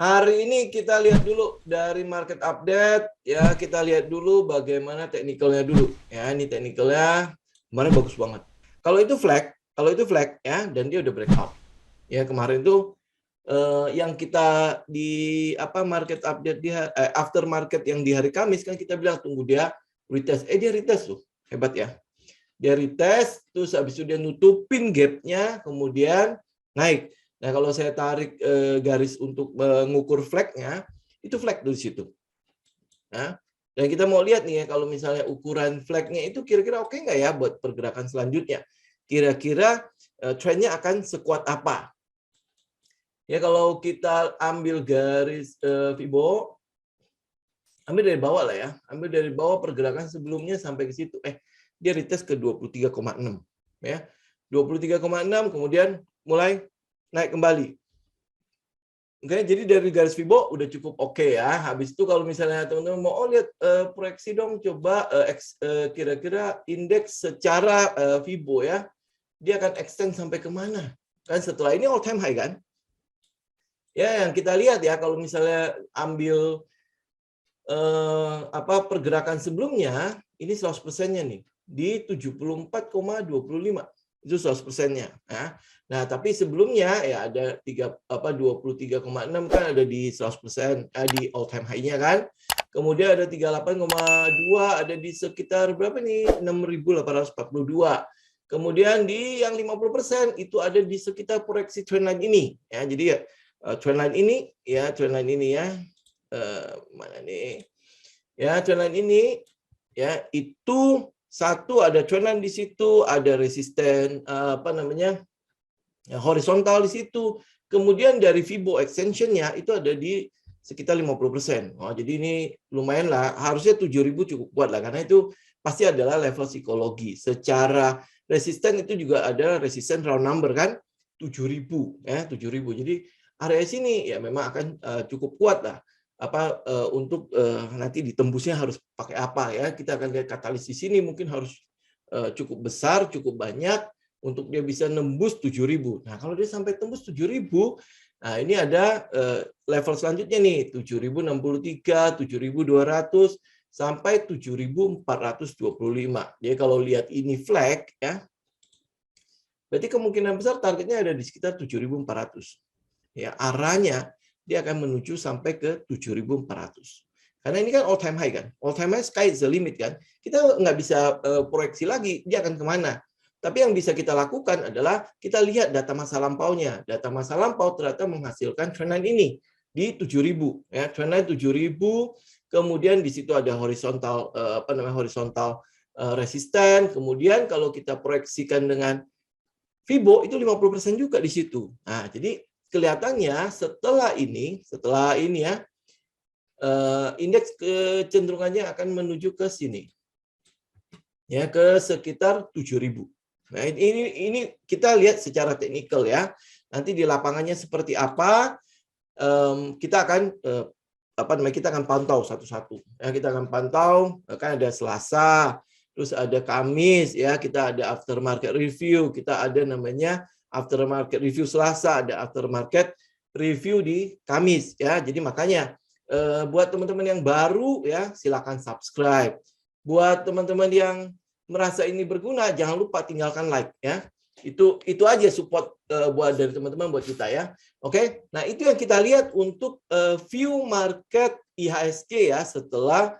Hari ini kita lihat dulu dari market update ya, kita lihat dulu bagaimana teknikalnya dulu. Ya, ini teknikalnya kemarin bagus banget. Kalau itu flag ya, dan dia udah breakout. Ya, kemarin itu yang kita di market update di after market yang di hari Kamis kan kita bilang tunggu dia retest. Dia retest tuh. Hebat ya. Dia retest, terus habis itu dia nutupin gapnya, kemudian naik. Nah, kalau saya tarik garis untuk mengukur flagnya, itu flag di situ. Nah, dan kita mau lihat nih ya, kalau misalnya ukuran flagnya itu kira-kira oke nggak ya buat pergerakan selanjutnya? Kira-kira trennya akan sekuat apa? Ya, kalau kita ambil garis Fibo, ambil dari bawah lah ya. Ambil dari bawah pergerakan sebelumnya sampai ke situ. Dia retest ke 23,6 ya. 23,6 kemudian mulai naik kembali. Oke, jadi dari garis Fibo udah cukup oke ya. Habis itu kalau misalnya teman-teman mau lihat proyeksi dong, coba kira-kira indeks secara Fibo ya. Dia akan extend sampai kemana? Kan setelah ini all time high kan? Ya, yang kita lihat ya kalau misalnya ambil pergerakan sebelumnya, ini 100%-nya nih di 74,25 itu 100%-nya. Nah, tapi sebelumnya ya ada 23,6 kan ada di 100%, di all time high-nya kan. Kemudian ada 38,2 ada di sekitar berapa nih? 6.842. Kemudian di yang 50% itu ada di sekitar proyeksi trendline ini ya. Jadi ya trendline ini ya, mana nih? Ya, trendline ini ya itu satu ada trendline di situ, ada resisten horizontal di situ. Kemudian dari Fibo extension-nya itu ada di sekitar 50%. Jadi ini lumayan lah, harusnya 7.000 cukup kuat lah karena itu pasti adalah level psikologi. Secara resisten itu juga ada resisten round number kan 7.000 ya, 7.000. Jadi area sini ya memang akan cukup kuat lah. Untuk nanti ditembusnya harus pakai apa ya, kita akan lihat katalis di sini mungkin harus cukup besar, cukup banyak untuk dia bisa nembus 7.000. Nah, kalau dia sampai tembus 7.000, nah ini ada level selanjutnya nih, 7.063, 7.200 sampai 7.425. Jadi kalau lihat ini flag ya, berarti kemungkinan besar targetnya ada di sekitar 7.400. Ya, arahnya dia akan menuju sampai ke 7.400. Karena ini kan all time high kan. All time high sky is the limit kan. Kita nggak bisa proyeksi lagi dia akan kemana. Tapi yang bisa kita lakukan adalah kita lihat data masa lampaunya. Data masa lampau ternyata menghasilkan trendline ini di 7.000 ya, trendline 7.000. Kemudian di situ ada horizontal horizontal resisten. Kemudian kalau kita proyeksikan dengan Fibo itu 50% juga di situ. Nah, jadi kelihatannya setelah ini ya indeks kecenderungannya akan menuju ke sini. Ya, ke sekitar 7.000. Nah, ini kita lihat secara teknikal ya. Nanti di lapangannya seperti apa, kita akan kita akan pantau satu-satu. Ya, kita akan pantau, kan ada Selasa, terus ada Kamis ya, kita ada after market review, kita ada namanya after market review Selasa, ada after market review di Kamis ya. Jadi makanya buat teman-teman yang baru ya silakan subscribe. Buat teman-teman yang merasa ini berguna, jangan lupa tinggalkan like ya. Itu aja support buat dari teman-teman buat kita ya. Oke. Nah, itu yang kita lihat untuk view market IHSG ya setelah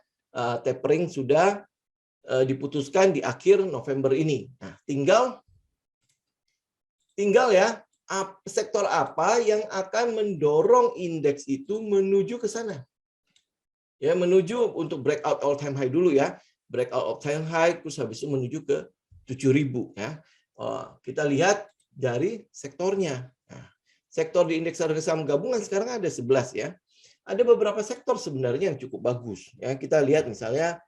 tapering sudah diputuskan di akhir November ini. Nah, tinggal ya sektor apa yang akan mendorong indeks itu menuju ke sana. Ya, menuju untuk breakout all time high dulu ya. Breakout all time high terus habis itu menuju ke 7.000 ya. Kita lihat dari sektornya. Nah, sektor di indeks harga saham gabungan sekarang ada 11 ya. Ada beberapa sektor sebenarnya yang cukup bagus ya. Kita lihat misalnya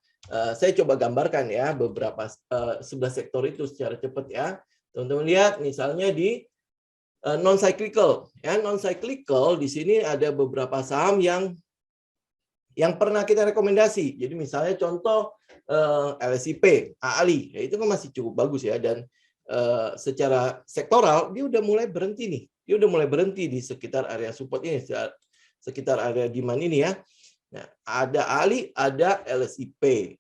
saya coba gambarkan ya beberapa 11 sektor itu secara cepat ya. Teman-teman lihat misalnya di non cyclical ya, non cyclical di sini ada beberapa saham yang pernah kita rekomendasi. Jadi misalnya contoh LSIP, AALI, ya itu kan masih cukup bagus ya, dan secara sektoral dia udah mulai berhenti nih. Dia udah mulai berhenti di sekitar area support ini sekitar area demand ini ya. Nah, ada ALI, ada LSIP.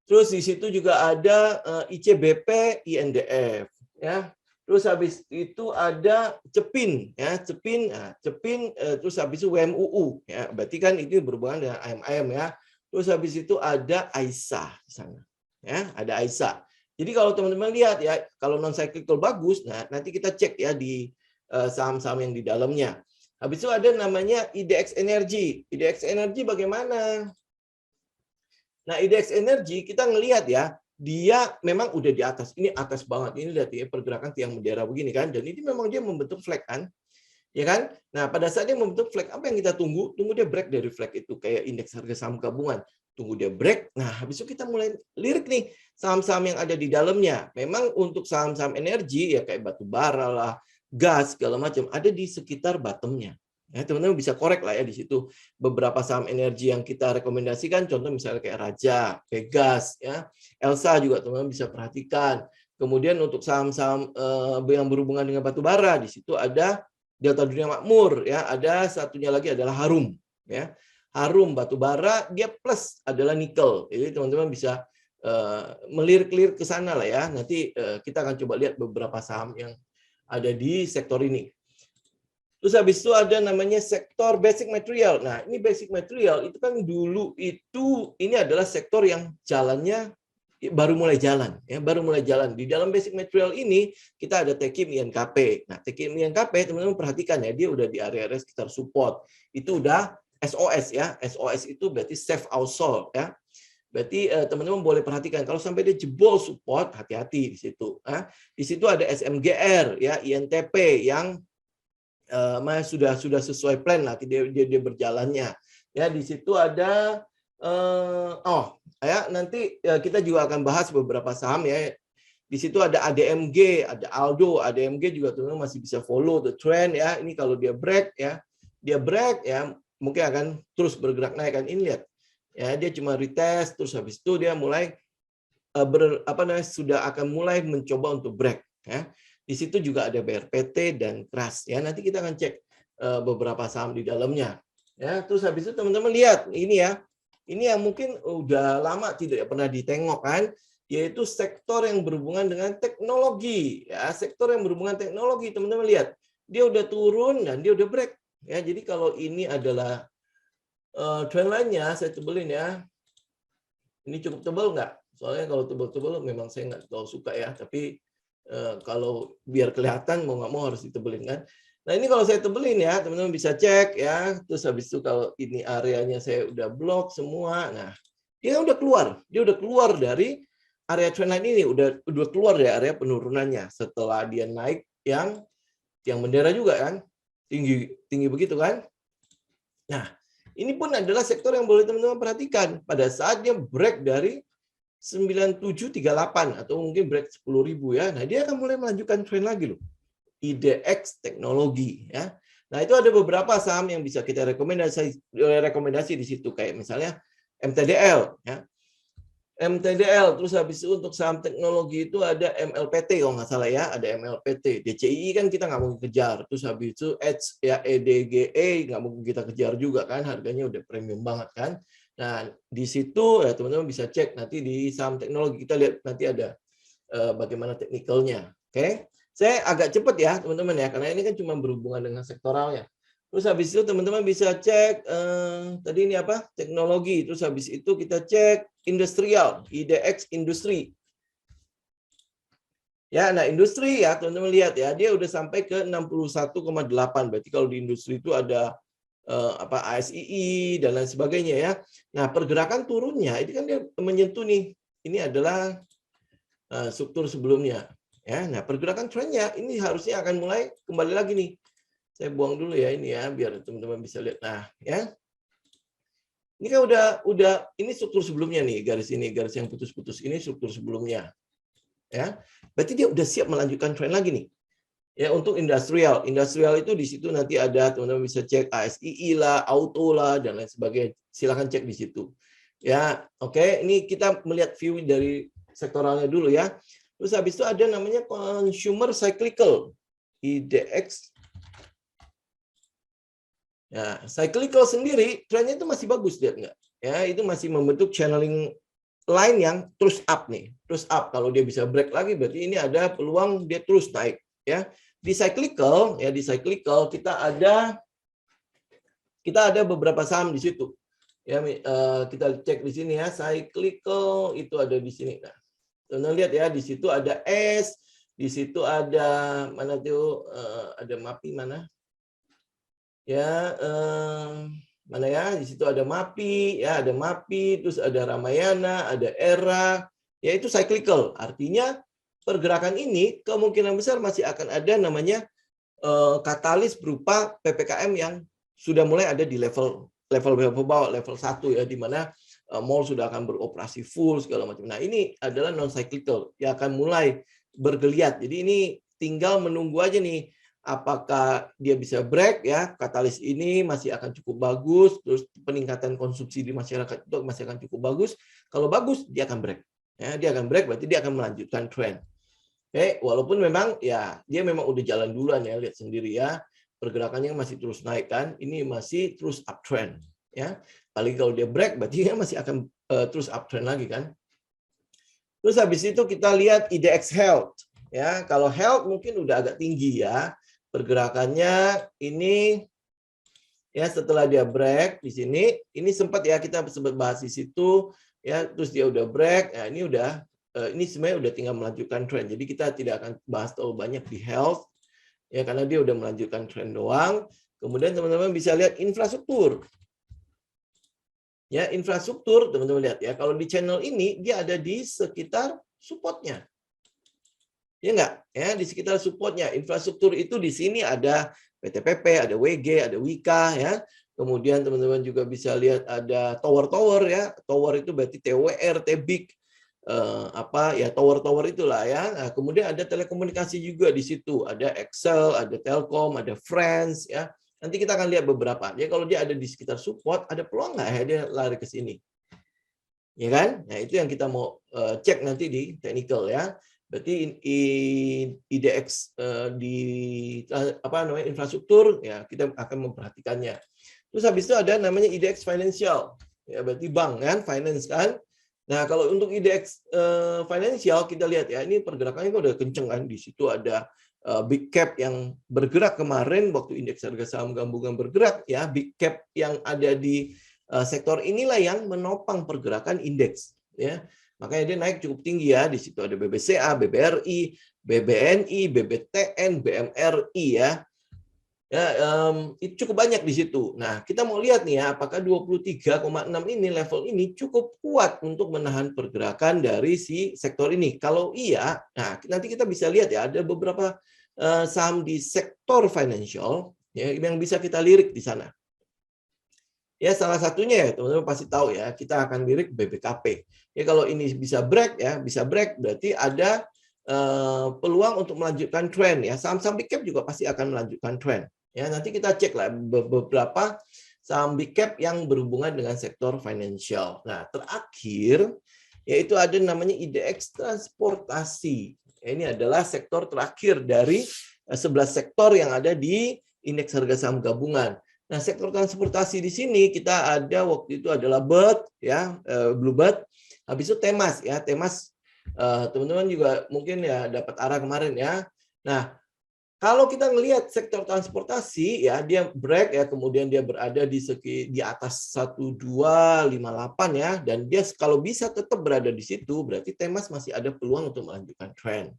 Terus di situ juga ada ICBP, INDF ya. Terus habis itu ada CEPIN ya, CEPIN, terus habis itu WMUU ya. Berarti kan itu berhubungan dengan AMM ya. Terus habis itu ada AISA di sana. Ya, ada AISA. Jadi kalau teman-teman lihat ya, kalau non cyclical bagus, nah nanti kita cek ya di saham-saham yang di dalamnya. Habis itu ada namanya IDX Energy. IDX Energy bagaimana? Nah, IDX Energy kita ngelihat ya, dia memang udah di atas. Ini atas banget. Ini lihat ya pergerakan tiang bendera begini kan. Dan ini memang dia membentuk flag kan. Ya kan? Nah, pada saat dia membentuk flag, apa yang kita tunggu? Tunggu dia break dari flag itu kayak indeks harga saham gabungan. Tunggu dia break. Nah, habis itu kita mulai lirik nih saham-saham yang ada di dalamnya. Memang untuk saham-saham energi ya kayak batu bara lah, gas segala macam ada di sekitar bottomnya. Ya, teman-teman bisa korek lah ya di situ beberapa saham energi yang kita rekomendasikan, contoh misalnya kayak Raja, Pegas, ya, Elsa juga teman-teman bisa perhatikan. Kemudian untuk saham-saham yang berhubungan dengan batu bara di situ ada Delta Dunia Makmur, ya, ada satunya lagi adalah Harum, ya, Harum batu bara dia plus adalah nikel, jadi teman-teman bisa melirik-lirik ke sana lah ya. Nanti kita akan coba lihat beberapa saham yang ada di sektor ini. Terus habis itu ada namanya sektor basic material. Nah, ini basic material itu kan dulu itu ini adalah sektor yang jalannya baru mulai jalan, ya, baru mulai jalan. Di dalam basic material ini kita ada Tekim INKP. Nah, Tekim INKP teman-teman perhatikan ya, dia udah di area-area sekitar support. Itu udah SOS ya. SOS itu berarti safe outsole ya. Berarti teman-teman boleh perhatikan kalau sampai dia jebol support, hati-hati di situ. Di situ ada SMGR ya, INTP yang sudah sesuai plan lah dia berjalannya ya. Di situ ada nanti kita juga akan bahas beberapa saham ya. Di situ ada ADMG, ada Aldo. ADMG juga teman-teman masih bisa follow the trend ya. Ini kalau dia break ya, mungkin akan terus bergerak naik kan. Ini lihat ya, dia cuma retest terus habis itu dia mulai sudah akan mulai mencoba untuk break ya. Di situ juga ada BRPT dan KRAS ya. Nanti kita akan cek beberapa saham di dalamnya. Ya, terus habis itu teman-teman lihat ini ya. Ini yang mungkin udah lama tidak pernah ditengok kan, yaitu sektor yang berhubungan dengan teknologi. Ya, sektor yang berhubungan teknologi, teman-teman lihat. Dia udah turun dan dia udah break. Ya, jadi kalau ini adalah trend line-nya, saya tebelin ya. Ini cukup tebal nggak? Soalnya kalau tebal-tebal memang saya nggak terlalu suka ya, tapi kalau biar kelihatan mau nggak mau harus ditebelin kan. Nah ini kalau saya tebelin ya teman-teman bisa cek ya. Terus habis itu kalau ini areanya saya udah blok semua, nah dia udah keluar dari area trendline ini, udah keluar dari area penurunannya setelah dia naik yang bendera juga kan, tinggi begitu kan. Nah ini pun adalah sektor yang boleh teman-teman perhatikan pada saat dia break dari 9738 atau mungkin break 10.000 ya. Nah, dia akan mulai melanjutkan tren lagi loh. IDX teknologi ya. Nah, itu ada beberapa saham yang bisa kita rekomendasi di situ kayak misalnya MTDL ya. MTDL, terus habis itu untuk saham teknologi itu ada MLPT kalau nggak salah ya, ada MLPT. DCI kan kita nggak mungkin kejar, terus habis itu Edge ya, EDGE nggak mungkin kita kejar juga kan, harganya udah premium banget kan. Nah di situ ya teman-teman bisa cek nanti di saham teknologi, kita lihat nanti ada bagaimana teknikalnya. Oke, saya agak cepat ya teman-teman ya, karena ini kan cuma berhubungan dengan sektoralnya. Terus habis itu teman-teman bisa cek tadi ini apa? Teknologi. Terus habis itu kita cek industrial, IDX industri. Ya, nah industri ya teman-teman lihat ya, dia udah sampai ke 61,8. Berarti kalau di industri itu ada ASII dan lain sebagainya ya. Nah, pergerakan turunnya ini kan dia menyentuh nih. Ini adalah struktur sebelumnya. Ya, nah pergerakan trennya ini harusnya akan mulai kembali lagi nih. Saya buang dulu ya ini ya biar teman-teman bisa lihat. Nah, ya. Ini kan udah ini struktur sebelumnya nih, garis yang putus-putus ini struktur sebelumnya. Ya. Berarti dia udah siap melanjutkan tren lagi nih. Ya, untuk industrial itu di situ nanti ada teman-teman bisa cek ASII lah, auto lah dan lain sebagainya. Silakan cek di situ. Ya, oke. Ini kita melihat view dari sektoralnya dulu ya. Terus habis itu ada namanya consumer cyclical, IDX Ya, cyclical sendiri trennya itu masih bagus, lihat nggak? Ya, itu masih membentuk channeling line yang terus up nih, terus up. Kalau dia bisa break lagi, berarti ini ada peluang dia terus naik. Ya, di cyclical kita ada beberapa saham di situ. Ya, kita cek di sini ya, cyclical itu ada di sini. Nah, teman-teman lihat ya, di situ ada S, di situ ada mana tuh, ada MAPI mana? Ya, mana ya, di situ ada MAPI, ya ada MAPI, terus ada Ramayana, ada ERA, ya itu cyclical. Artinya pergerakan ini kemungkinan besar masih akan ada namanya katalis berupa PPKM yang sudah mulai ada di level bawah, level 1 ya, di mana mall sudah akan beroperasi full segala macam. Nah, ini adalah non cyclical yang akan mulai bergeliat. Jadi ini tinggal menunggu aja nih apakah dia bisa break ya, katalis ini masih akan cukup bagus, terus peningkatan konsumsi di masyarakat itu masih akan cukup bagus. Kalau bagus dia akan break. Ya, dia akan break berarti dia akan melanjutkan trend. Oke, walaupun memang ya dia memang udah jalan duluan ya, lihat sendiri ya. Pergerakannya masih terus naik kan. Ini masih terus uptrend ya. Paling kalau dia break berarti dia masih akan terus uptrend lagi kan. Terus habis itu kita lihat IDX Health ya. Kalau Health mungkin udah agak tinggi ya. Pergerakannya ini ya setelah dia break di sini, ini sempat ya kita sempat bahas di situ ya, terus dia udah break. Nah, ini sebenarnya udah tinggal melanjutkan tren. Jadi kita tidak akan bahas terlalu banyak di health ya karena dia udah melanjutkan tren doang. Kemudian teman-teman bisa lihat infrastruktur. Ya, infrastruktur teman-teman lihat ya. Kalau di channel ini dia ada di sekitar supportnya. Ya enggak? Ya, di sekitar supportnya. Infrastruktur itu di sini ada PTPP, ada WG, ada Wika ya. Kemudian teman-teman juga bisa lihat ada tower-tower ya. Tower itu berarti TWR, Tbik, ya tower-tower itulah ya. Nah, kemudian ada telekomunikasi juga di situ. Ada Excel, ada Telkom, ada Friends ya. Nanti kita akan lihat beberapa. Ya kalau dia ada di sekitar support, ada peluang nggak ya dia lari ke sini? Ya kan? Nah, itu yang kita mau cek nanti di technical ya. Berarti IDX di infrastruktur ya kita akan memperhatikannya. Terus habis itu ada namanya IDX financial. Ya berarti bank kan, finance kan. Nah, kalau untuk IDX financial kita lihat ya, ini pergerakannya udah kenceng kan. Di situ ada big cap yang bergerak kemarin waktu indeks harga saham gabungan bergerak ya, big cap yang ada di sektor inilah yang menopang pergerakan indeks ya. Makanya dia naik cukup tinggi ya. Di situ ada BBCA, BBRI, BBNI, BBTN, BMRI ya. Ya, itu cukup banyak di situ. Nah, kita mau lihat nih ya, apakah 23,6 ini level ini cukup kuat untuk menahan pergerakan dari si sektor ini. Kalau iya, nah nanti kita bisa lihat ya, ada beberapa saham di sektor financial ya, yang bisa kita lirik di sana. Ya salah satunya ya teman-teman pasti tahu ya, kita akan lirik BBKP. Ya kalau ini bisa break ya, bisa break berarti ada peluang untuk melanjutkan tren ya. Saham-saham big cap juga pasti akan melanjutkan tren. Ya nanti kita cek lah beberapa saham big cap yang berhubungan dengan sektor financial. Nah terakhir yaitu ada namanya IDX transportasi. Ini adalah sektor terakhir dari 11 sektor yang ada di indeks harga saham gabungan. Nah, sektor transportasi di sini kita ada waktu itu adalah Bird ya, Bluebird. Habis itu Temas ya, Temas teman-teman juga mungkin ya dapat arah kemarin ya. Nah, kalau kita melihat sektor transportasi ya dia break ya, kemudian dia berada di atas 1258 ya, dan dia kalau bisa tetap berada di situ berarti Temas masih ada peluang untuk melanjutkan tren.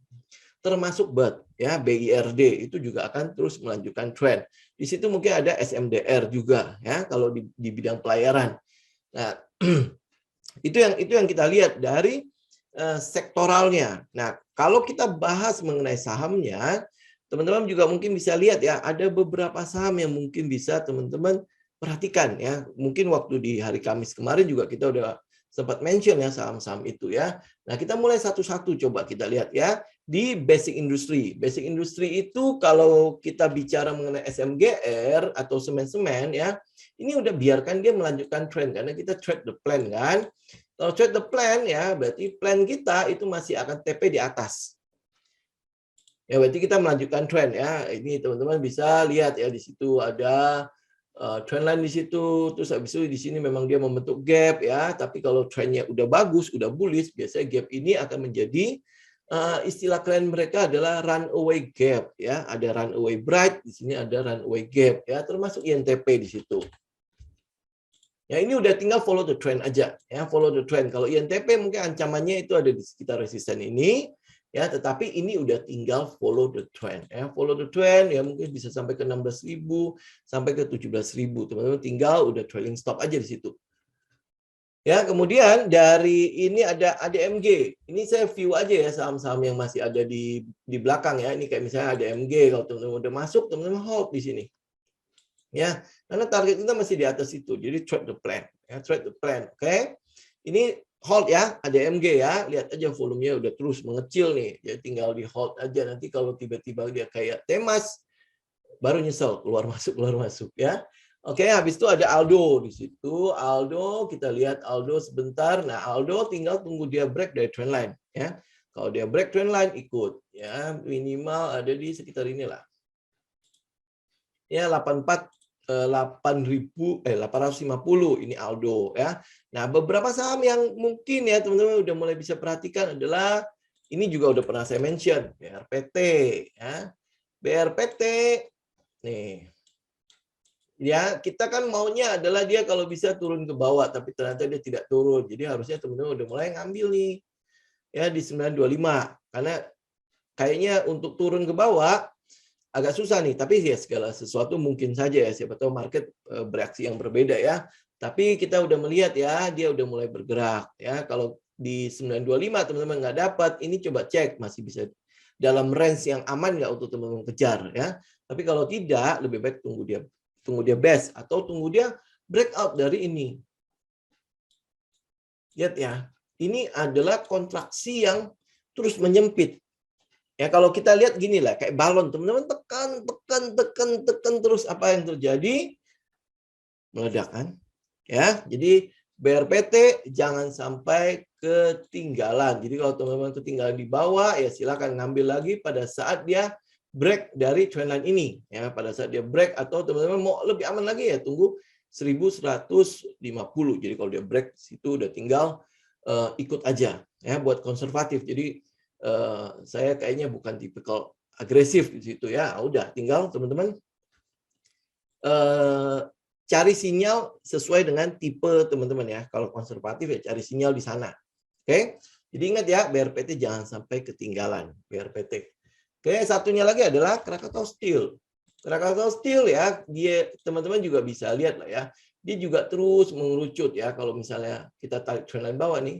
Termasuk BIRD ya, BIRD itu juga akan terus melanjutkan tren. Di situ mungkin ada SMDR juga ya kalau di bidang pelayaran. Nah, itu yang kita lihat dari sektoralnya. Nah, kalau kita bahas mengenai sahamnya, teman-teman juga mungkin bisa lihat ya, ada beberapa saham yang mungkin bisa teman-teman perhatikan ya. Mungkin waktu di hari Kamis kemarin juga kita udah sempat mention ya saham-saham itu ya. Nah, kita mulai satu-satu coba kita lihat ya. Di basic industry. Basic industry itu kalau kita bicara mengenai SMGR atau semen-semen ya, ini udah biarkan dia melanjutkan tren karena kita trade the plan kan. Kalau trade the plan ya, berarti plan kita itu masih akan TP di atas. Ya berarti kita melanjutkan tren ya. Ini teman-teman bisa lihat ya di situ ada trendline di situ, terus habis itu di sini memang dia membentuk gap ya, tapi kalau trendnya udah bagus, udah bullish, biasanya gap ini akan menjadi istilah klien mereka adalah runaway gap ya, ada runaway bright, di sini ada runaway gap ya, termasuk INTP di situ. Ya ini udah tinggal follow the trend aja ya, follow the trend. Kalau INTP mungkin ancamannya itu ada di sekitar resisten ini ya, tetapi ini udah tinggal follow the trend ya. Follow the trend ya mungkin bisa sampai ke 16.000 sampai ke 17.000. Teman-teman tinggal udah trailing stop aja di situ. Ya, kemudian dari ini ada ADMG. Ini saya view aja ya saham-saham yang masih ada di belakang ya. Ini kayak misalnya ADMG, kalau teman-teman udah masuk, teman-teman hold di sini. Ya, karena target kita masih di atas itu. Jadi trade the plan, ya, trade the plan. Oke. Ini hold ya, ADMG ya. Lihat aja volumenya udah terus mengecil nih. Jadi tinggal di hold aja, nanti kalau tiba-tiba dia kayak Temas baru nyesel keluar masuk ya. Oke, habis itu ada Aldo di situ. Aldo, kita lihat Aldo sebentar. Nah, Aldo tinggal tunggu dia break dari trendline ya. Kalau dia break trendline ikut ya, minimal ada di sekitar inilah. Ya, 850 ini Aldo ya. Nah, beberapa saham yang mungkin ya teman-teman udah mulai bisa perhatikan adalah ini juga udah pernah saya mention, BRPT ya. BRPT nih. Ya, kita kan maunya adalah dia kalau bisa turun ke bawah, tapi ternyata dia tidak turun. Jadi harusnya teman-teman udah mulai ngambil nih. Ya di 925 karena kayaknya untuk turun ke bawah agak susah nih, tapi ya segala sesuatu mungkin saja ya, siapa tahu market bereaksi yang berbeda ya. Tapi kita udah melihat ya, dia udah mulai bergerak ya. Kalau di 925 teman-teman nggak dapat, ini coba cek masih bisa dalam range yang aman nggak untuk teman-teman kejar ya. Tapi kalau tidak, lebih baik tunggu dia best atau tunggu dia breakout dari ini. Lihat ya, ini adalah kontraksi yang terus menyempit. Ya kalau kita lihat gini lah, kayak balon, teman-teman tekan terus, apa yang terjadi? Meledak kan? Ya, jadi BRPT jangan sampai ketinggalan. Jadi kalau teman-teman ketinggalan di bawah, ya silakan ngambil lagi pada saat dia break dari trendline ini. Ya, pada saat dia break atau teman-teman mau lebih aman lagi ya tunggu 1150. Jadi kalau dia break situ udah tinggal ikut aja ya buat konservatif. Jadi saya kayaknya bukan tipikal agresif di situ ya. Udah tinggal teman-teman cari sinyal sesuai dengan tipe teman-teman ya. Kalau konservatif ya cari sinyal di sana. Oke. Jadi ingat ya, BRPT jangan sampai ketinggalan BRPT. Oke, satunya lagi adalah Krakatau Steel. Krakatau Steel ya, dia teman-teman juga bisa lihat lah ya. Dia juga terus mengerucut ya kalau misalnya kita tarik trendline bawah nih.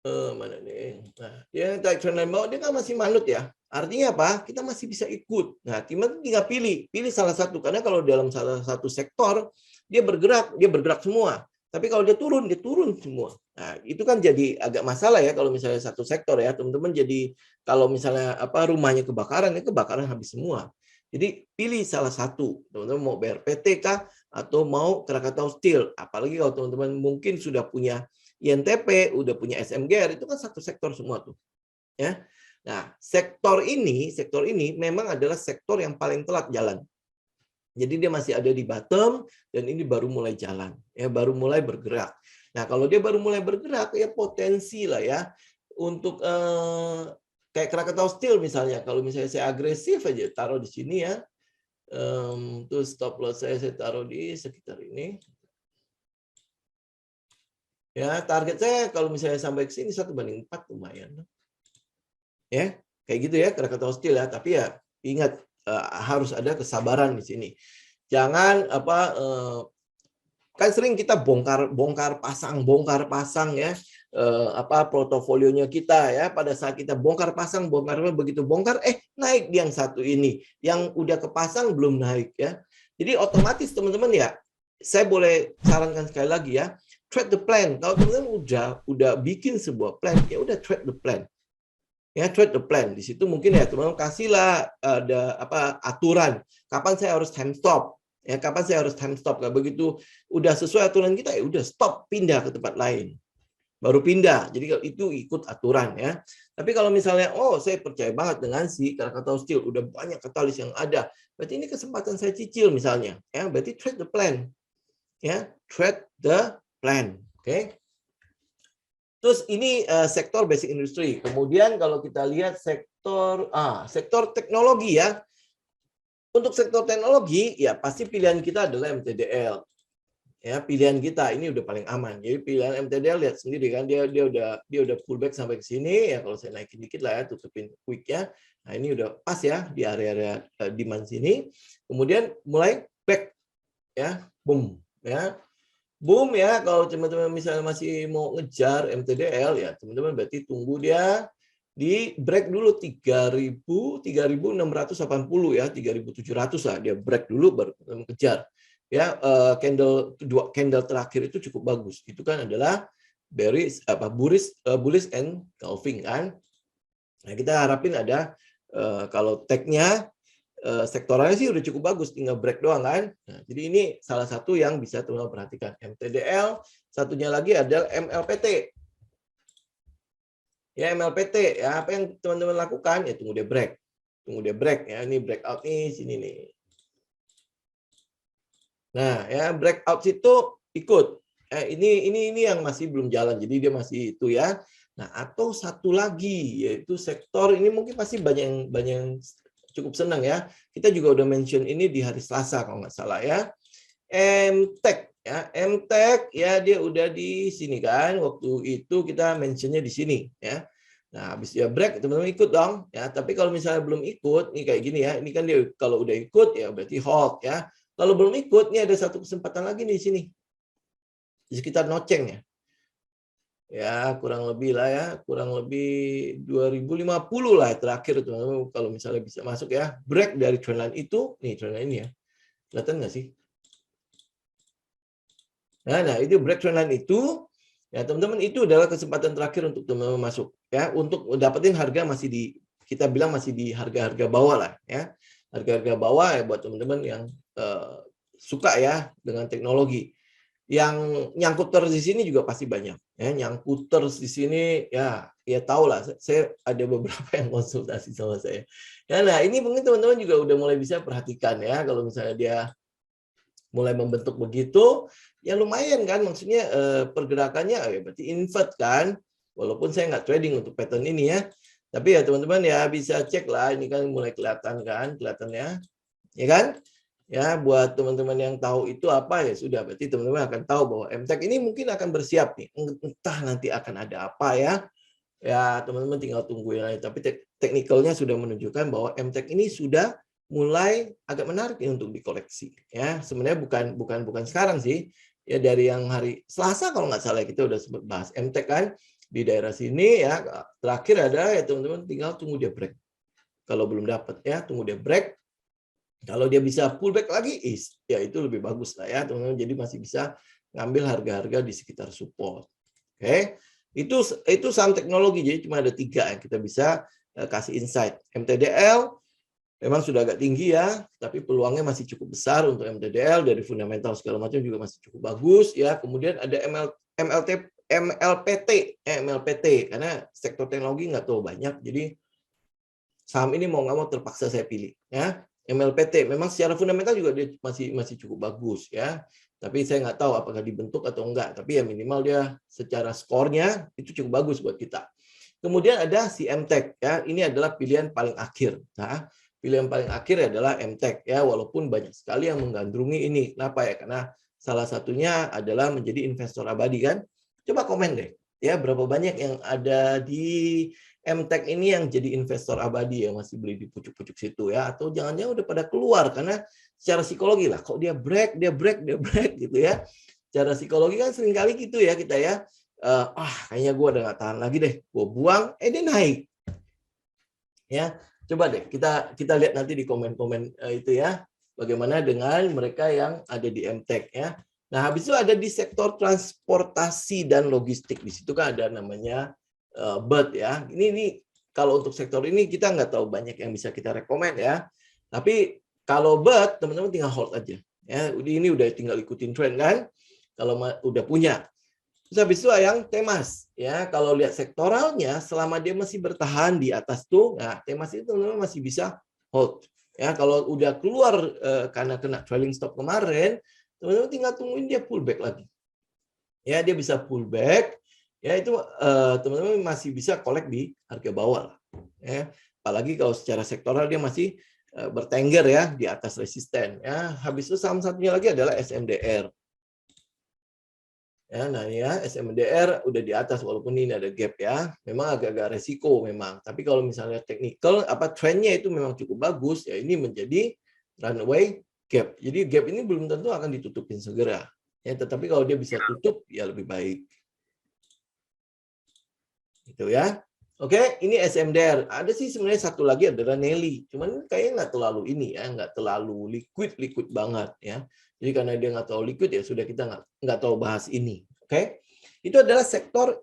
Mana nih? Nah, dia tarik trendline bawah, dia kan masih manut ya. Artinya apa? Kita masih bisa ikut. Nah, teman tinggal pilih salah satu. Karena kalau dalam salah satu sektor, dia bergerak semua. Tapi kalau dia turun semua. Nah, itu kan jadi agak masalah ya kalau misalnya satu sektor ya, teman-teman. Jadi kalau misalnya rumahnya kebakaran, ya kebakaran habis semua. Jadi pilih salah satu. Teman-teman mau BRPT kah atau mau Krakatau Steel. Apalagi kalau teman-teman mungkin sudah punya INTP, udah punya SMGR, itu kan satu sektor semua tuh. Ya. Nah, sektor ini memang adalah sektor yang paling telat jalan. Jadi dia masih ada di bottom dan ini baru mulai jalan, ya baru mulai bergerak. Nah, kalau dia baru mulai bergerak ya potensi lah ya untuk kayak Krakatau Steel misalnya. Kalau misalnya saya agresif aja taruh di sini ya. Terus stop loss saya taruh di sekitar ini. Ya, target saya kalau misalnya sampai ke sini 1/4 lumayan. Ya, kayak gitu ya Krakatau Steel ya, tapi ya ingat harus ada kesabaran di sini. Jangan kan sering kita bongkar pasang ya portofolionya kita ya, pada saat kita bongkar begitu bongkar naik yang satu ini, yang udah kepasang belum naik ya. Jadi otomatis teman-teman ya, saya boleh sarankan sekali lagi ya, trade the plan. Kalau teman-teman udah bikin sebuah plan, ya udah trade the plan. Ya, trade the plan. Di situ mungkin ya teman-teman kasihlah ada aturan. Kapan saya harus time stop? Ya, kapan saya harus time stop? Nah, begitu udah sesuai aturan kita, ya udah stop, pindah ke tempat lain. baru pindah. Jadi kalau itu ikut aturan ya. Tapi kalau misalnya, oh saya percaya banget dengan si Krakatau Steel, udah banyak katalis yang ada, berarti ini kesempatan saya cicil misalnya, ya berarti trade the plan, ya trade the plan, oke. Terus ini sektor basic industry. Kemudian kalau kita lihat sektor teknologi ya. Untuk sektor teknologi ya pasti pilihan kita adalah MTDL. Ya, pilihan kita ini udah paling aman. Jadi pilihan MTDL lihat sendiri kan dia udah pullback sampai ke sini ya, kalau saya naikin dikit lah ya, tutupin quick ya. Nah, ini udah pas ya di area-area demand sini. Kemudian mulai back ya, boom ya. Boom ya, kalau teman-teman misalnya masih mau ngejar MTDL ya, teman-teman berarti tunggu dia di break dulu 3.680 ya, 3.700 lah dia break dulu baru kejar. Ya, kedua candle terakhir itu cukup bagus. Itu kan adalah bullish and engulfing kan. Nah, kita harapin ada kalau tag-nya sektoralnya sih udah cukup bagus, tinggal break doang kan. Nah, jadi ini salah satu yang bisa teman-teman perhatikan. MTDL, satunya lagi adalah MLPT. Ya, MLPT ya, apa yang teman-teman lakukan ya tunggu dia break. Tunggu dia break ya, ini breakout nih sini nih. Nah, ya breakout situ ikut. Ini yang masih belum jalan, jadi dia masih itu ya. Nah, atau satu lagi yaitu sektor ini mungkin pasti banyak yang cukup senang ya. Kita juga udah mention ini di hari Selasa kalau nggak salah ya. MTech ya, MTech ya dia udah di sini kan. Waktu itu kita mentionnya di sini ya. Nah, habis dia break teman-teman ikut dong ya. Tapi kalau misalnya belum ikut, nih kayak gini ya. Ini kan dia kalau udah ikut ya berarti hold ya. Kalau belum ikut, nih ada satu kesempatan lagi nih di sini. Di sekitar noceng ya. Ya, kurang lebih lah ya, kurang lebih 2050 lah terakhir teman-teman kalau misalnya bisa masuk ya. Break dari trendline itu, nih trendline ini ya. Kelihatan nggak sih? Nah, itu break trendline itu, ya teman-teman itu adalah kesempatan terakhir untuk teman-teman masuk ya, untuk dapetin harga masih di, kita bilang masih di harga-harga bawah lah ya. Harga-harga bawah ya buat teman-teman yang suka ya dengan teknologi. Yang nyangkuters di sini juga pasti banyak ya, nyangkuters di sini ya tahu lah, saya ada beberapa yang konsultasi sama saya ya. Nah, ini mungkin teman-teman juga udah mulai bisa perhatikan ya, kalau misalnya dia mulai membentuk begitu ya lumayan kan, maksudnya pergerakannya ya berarti invert kan, walaupun saya nggak trading untuk pattern ini ya, tapi ya teman-teman ya bisa cek lah, ini kan mulai kelihatan kan, kelihatannya ya kan. Ya, buat teman-teman yang tahu itu apa ya sudah, berarti teman-teman akan tahu bahwa MTech ini mungkin akan bersiap nih. Entah nanti akan ada apa ya. Ya, teman-teman tinggal tungguin aja. Tapi teknikalnya sudah menunjukkan bahwa MTech ini sudah mulai agak menarik nih untuk dikoleksi. Ya, sebenarnya bukan sekarang sih. Ya, dari yang hari Selasa kalau nggak salah kita udah sempat bahas MTech kan di daerah sini ya. Terakhir ada ya teman-teman tinggal tunggu dia break. Kalau belum dapat ya, tunggu dia break. Kalau dia bisa pullback lagi, ya itu lebih bagus lah ya teman-teman. Jadi masih bisa ngambil harga-harga di sekitar support. Oke, itu saham teknologi. Jadi cuma ada 3 yang kita bisa kasih insight. MTDL memang sudah agak tinggi ya, tapi peluangnya masih cukup besar untuk MTDL, dari fundamental segala macam juga masih cukup bagus ya. Kemudian ada MLPT karena sektor teknologi nggak terlalu banyak. Jadi saham ini mau nggak mau terpaksa saya pilih ya. MLPT memang secara fundamental juga dia masih cukup bagus ya, tapi saya nggak tahu apakah dibentuk atau enggak, tapi ya minimal dia secara skornya itu cukup bagus buat kita. Kemudian ada si MTech ya, ini adalah pilihan paling akhir. Nah, pilihan paling akhir adalah MTech ya, walaupun banyak sekali yang menggandrungi ini. Kenapa ya? Karena salah satunya adalah menjadi investor abadi kan. Coba komen deh ya, berapa banyak yang ada di MTech ini yang jadi investor abadi yang masih beli di pucuk-pucuk situ ya, atau jangan-jangan udah pada keluar karena secara psikologi lah, kok dia break gitu ya. Secara psikologi kan sering kali gitu ya kita ya, kayaknya gue udah nggak tahan lagi deh, gue buang, dia naik. Ya, coba deh kita lihat nanti di komen-komen itu ya, bagaimana dengan mereka yang ada di MTech ya. Nah, habis itu ada di sektor transportasi dan logistik, di situ kan ada namanya BIRT ya. Ini kalau untuk sektor ini kita nggak tahu banyak yang bisa kita rekomend ya. Tapi kalau BIRT teman-teman tinggal hold aja ya. Ini udah tinggal ikutin tren kan. Kalau udah punya. Terus habis itu yang Temas, ya kalau lihat sektoralnya, selama dia masih bertahan di atas tuh, nah Temas itu masih bisa hold. Ya kalau udah keluar karena kena trailing stop kemarin, teman-teman tinggal tungguin dia pullback lagi. Ya dia bisa pullback, ya itu teman-teman masih bisa collect di harga bawah lah. Ya apalagi kalau secara sektoral dia masih bertengger ya di atas resisten. Ya habis itu saham satunya lagi adalah SMDR. Ya, nah ya SMDR udah di atas walaupun ini ada gap ya, memang agak-agak resiko memang. Tapi kalau misalnya technical trendnya itu memang cukup bagus, ya ini menjadi runway gap. Jadi gap ini belum tentu akan ditutupin segera. Ya, tetapi kalau dia bisa tutup ya lebih baik. Gitu ya. Oke, ini SMDR. Ada sih sebenarnya satu lagi adalah Nelly. Cuman kayaknya nggak terlalu ini ya, nggak terlalu liquid banget ya. Jadi karena dia nggak terlalu liquid ya sudah kita nggak terlalu bahas ini. Oke, itu adalah sektor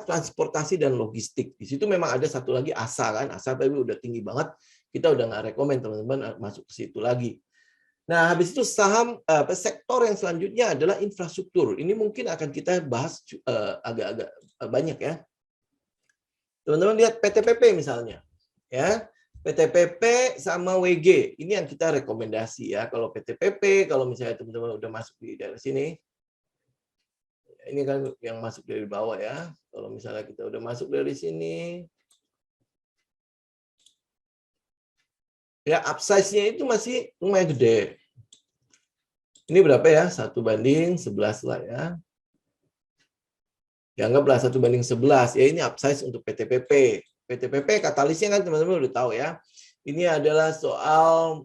transportasi dan logistik. Di situ memang ada satu lagi ASA kan, ASA tapi udah tinggi banget. Kita udah nggak rekomend teman-teman masuk ke situ lagi. Nah, habis itu saham sektor yang selanjutnya adalah infrastruktur. Ini mungkin akan kita bahas agak-agak banyak ya. Teman-teman lihat PTPP misalnya, ya. PTPP sama WG, ini yang kita rekomendasi ya. Kalau PTPP, kalau misalnya teman-teman udah masuk di daerah sini, ini kan yang masuk dari bawah ya. Kalau misalnya kita udah masuk dari sini, ya upsize-nya itu masih lumayan gede. Ini berapa ya? 1/11 lah ya. Dianggaplah 1/11. Ya ini upsize untuk PTPP. PTPP katalisnya kan teman-teman udah tahu ya. Ini adalah soal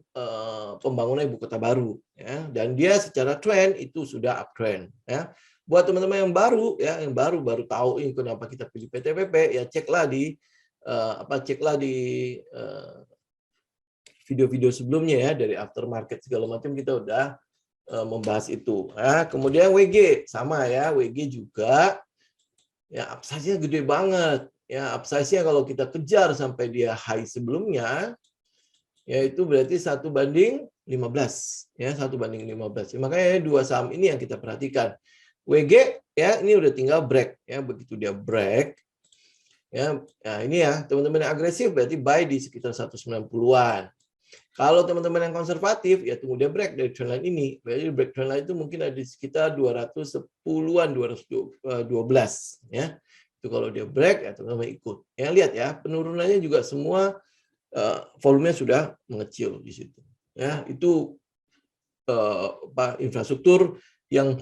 pembangunan ibu kota baru ya, dan dia secara tren itu sudah uptrend ya. Buat teman-teman yang baru ya, yang baru tahu ini kenapa kita pilih PTPP ya, ceklah di video-video sebelumnya ya, dari aftermarket segala macam kita udah membahas itu. Ya, kemudian WG sama ya, WG juga ya upsize-nya gede banget. Ya, upsize-nya kalau kita kejar sampai dia high sebelumnya, yaitu berarti 1/15. Ya, 1/15. Makanya dua saham ini yang kita perhatikan. WG ya ini udah tinggal break ya, begitu dia break ya. Nah, ini ya, teman-teman yang agresif berarti buy di sekitar 190-an. Kalau teman-teman yang konservatif, ya tunggu dia break dari trendline ini. Berarti break trendline itu mungkin ada di sekitar 210-an, 212. Ya. Itu kalau dia break, ya teman-teman ikut. Ya, lihat ya, penurunannya juga semua volumenya sudah mengecil di situ. Ya, itu infrastruktur yang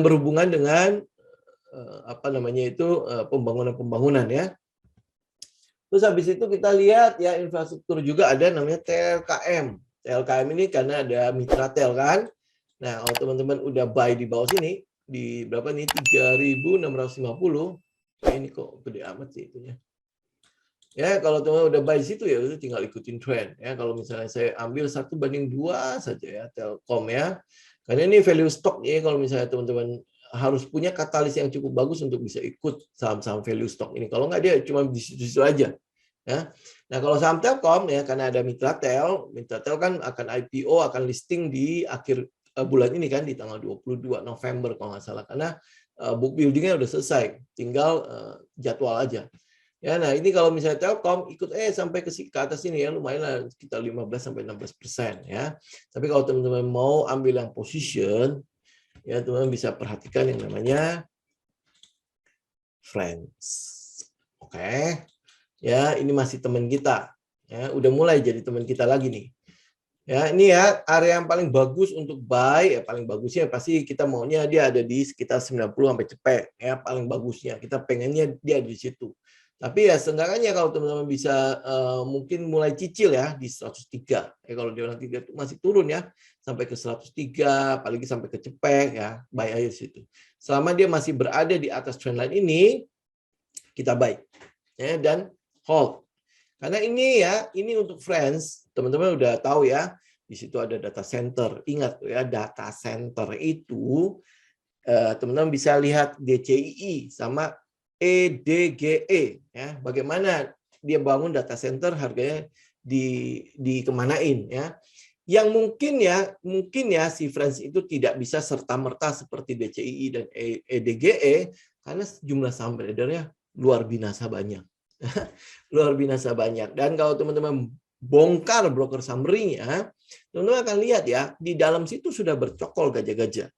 berhubungan dengan pembangunan ya. Terus habis itu kita lihat ya infrastruktur juga ada namanya TLKM. TLKM ini karena ada mitra tel kan. Nah, kalau teman-teman udah buy di bawah sini di berapa nih 3.650. Ini kok gede amat sih itunya. Ya, kalau teman-teman udah buy di situ ya udah tinggal ikutin trend ya. Kalau misalnya saya ambil 1/2 saja ya Telkom ya. Karena ini value stock ya, kalau misalnya teman-teman harus punya katalis yang cukup bagus untuk bisa ikut saham-saham value stock ini. Kalau nggak dia cuma di situ-situ aja. Ya. Nah, kalau saham Telkom ya karena ada Mitra Tel kan akan IPO, akan listing di akhir bulan ini kan di tanggal 22 November kalau nggak salah, karena book building-nya udah selesai, tinggal jadwal aja. Ya, nah ini kalau misalnya Telkom ikut sampai ke atas ini ya lumayan lah sekitar 15-16% ya. Tapi kalau teman-teman mau ambil yang position ya teman-teman bisa perhatikan yang namanya Friends. Oke. Ya, ini masih teman kita. Ya, udah mulai jadi teman kita lagi nih. Ya, ini ya area yang paling bagus untuk buy, ya paling bagusnya pasti kita maunya dia ada di sekitar 90 sampai cepet ya, paling bagusnya. Kita pengennya dia di situ. Tapi ya seenggaknya kalau teman-teman bisa mungkin mulai cicil ya di 103. Ya kalau di 103 itu masih turun ya sampai ke 103, apalagi sampai ke cepet ya, buy aja di situ. Selama dia masih berada di atas trendline ini, kita buy. Ya, dan hold. Karena ini ya, ini untuk Friends, teman-teman udah tahu ya, di situ ada data center. Ingat ya, data center itu teman-teman bisa lihat DCII sama EDGE ya. Bagaimana dia bangun data center, harganya dikemanain ya. Yang mungkin ya si Friends itu tidak bisa serta-merta seperti DCII dan EDGE karena jumlah saham beredarnya luar biasa banyak. Luar biasa banyak. Dan kalau teman-teman bongkar broker summary-nya, teman-teman akan lihat ya, di dalam situ sudah bercokol gajah-gajah.